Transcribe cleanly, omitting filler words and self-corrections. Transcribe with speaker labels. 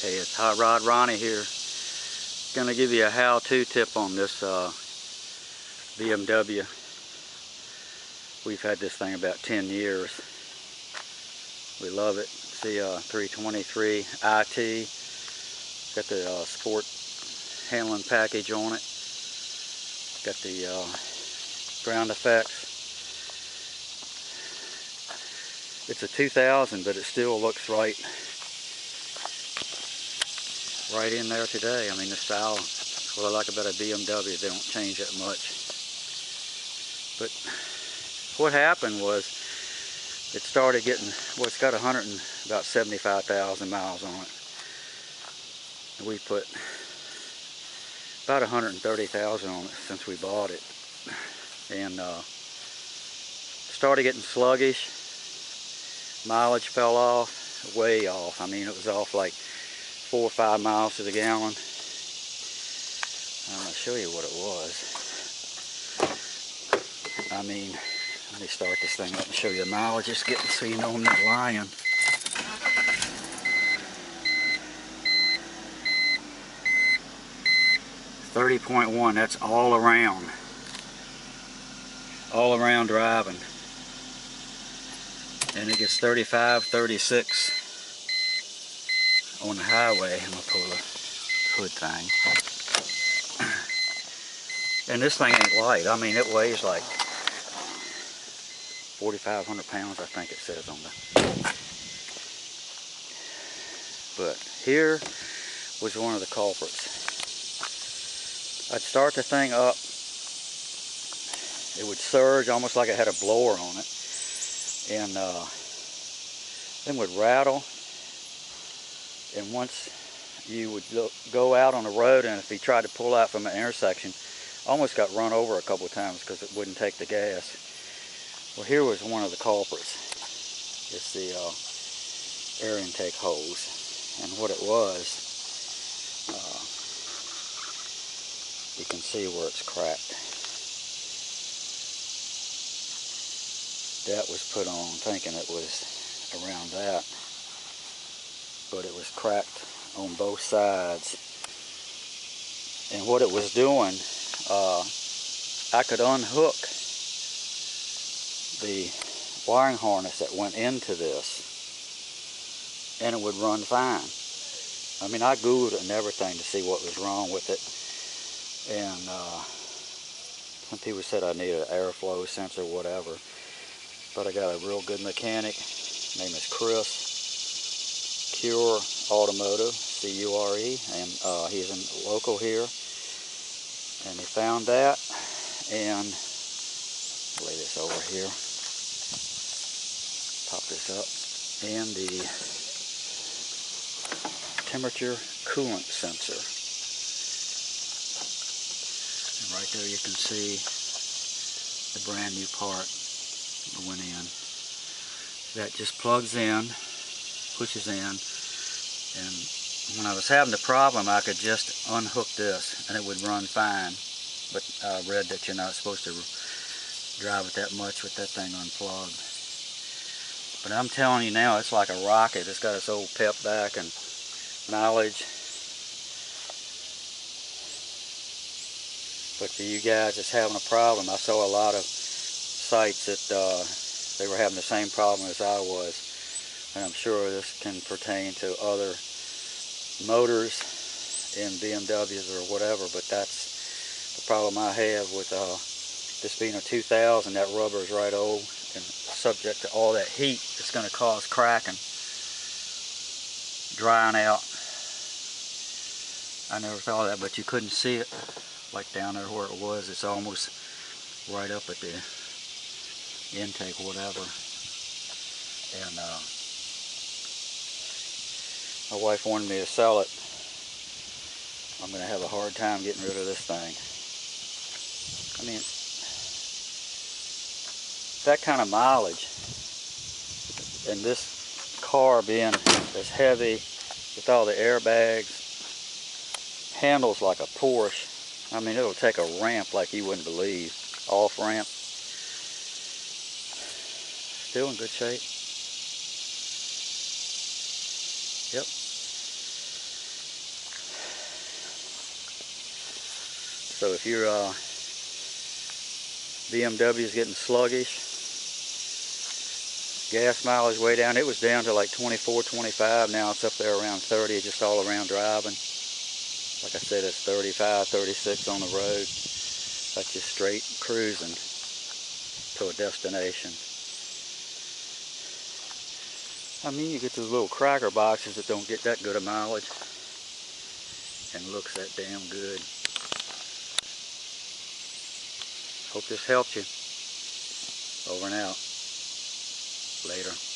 Speaker 1: Hey, it's Hot Rod Ronnie here. Gonna give you a how-to tip on this BMW. We've had this thing about 10 years. We love it. See, 323 IT. Got the sport handling package on it. Got the ground effects. It's a 2000, but it still looks right in there today. I mean, the style, what I like about a BMW, they don't change that much. But what happened was it started getting, well, it's got about 75,000 miles on it. And we put about 130,000 on it since we bought it. And started getting sluggish. Mileage fell off, way off. I mean, it was off like 4 or 5 miles to the gallon. I'm going to show you what it was. I mean, let me start this thing up and show you the mileage it's getting so you know I'm not lying. .1, that's all around driving. And it gets 35, 36 on the highway. I'm going to pull the hood thing. And this thing ain't light. I mean, it weighs like 4,500 pounds, I think it says on the. But here was one of the culprits. I'd start the thing up. It would surge almost like it had a blower on it. And then would rattle. And once you would go out on the road, and if he tried to pull out from an intersection, almost got run over a couple of times because it wouldn't take the gas. Well, here was one of the culprits. It's the air intake hose. And what it was, you can see where it's cracked. That was put on thinking it was around that, but it was cracked on both sides. And what it was doing, I could unhook the wiring harness that went into this and it would run fine. I mean, I Googled it and everything to see what was wrong with it. And some people said I needed an airflow sensor or whatever. But I got a real good mechanic. His name is Chris. Cure Automotive, C-U-R-E. And he's local here. And he found that. And lay this over here. Pop this up. And the temperature coolant sensor. And right there you can see the brand new part went in. That just plugs in, pushes in, and when I was having the problem, I could just unhook this and it would run fine. But I read that you're not supposed to drive it that much with that thing unplugged. But I'm telling you now, it's like a rocket. It's got its old pep back and mileage. But for you guys that's having a problem, I saw a lot of sites that they were having the same problem as I was. And I'm sure this can pertain to other motors in BMWs or whatever, but that's the problem I have with this being a 2000. That rubber is right old and subject to all that heat. It's going to cause cracking, drying out. I never thought of that, but you couldn't see it like down there where it was. It's almost right up at the intake or whatever. And my wife wanted me to sell it. I'm going to have a hard time getting rid of this thing. I mean, that kind of mileage, and this car being as heavy with all the airbags, handles like a Porsche. I mean, it'll take a ramp like you wouldn't believe. Off ramp. Still in good shape. Yep. So if your BMW is getting sluggish, gas mileage way down. It was down to like 24, 25. Now it's up there around 30 just all around driving. Like I said, it's 35, 36 on the road. That's just straight cruising to a destination. I mean, you get those little cracker boxes that don't get that good of mileage and looks that damn good. Hope this helped you. Over and out. Later.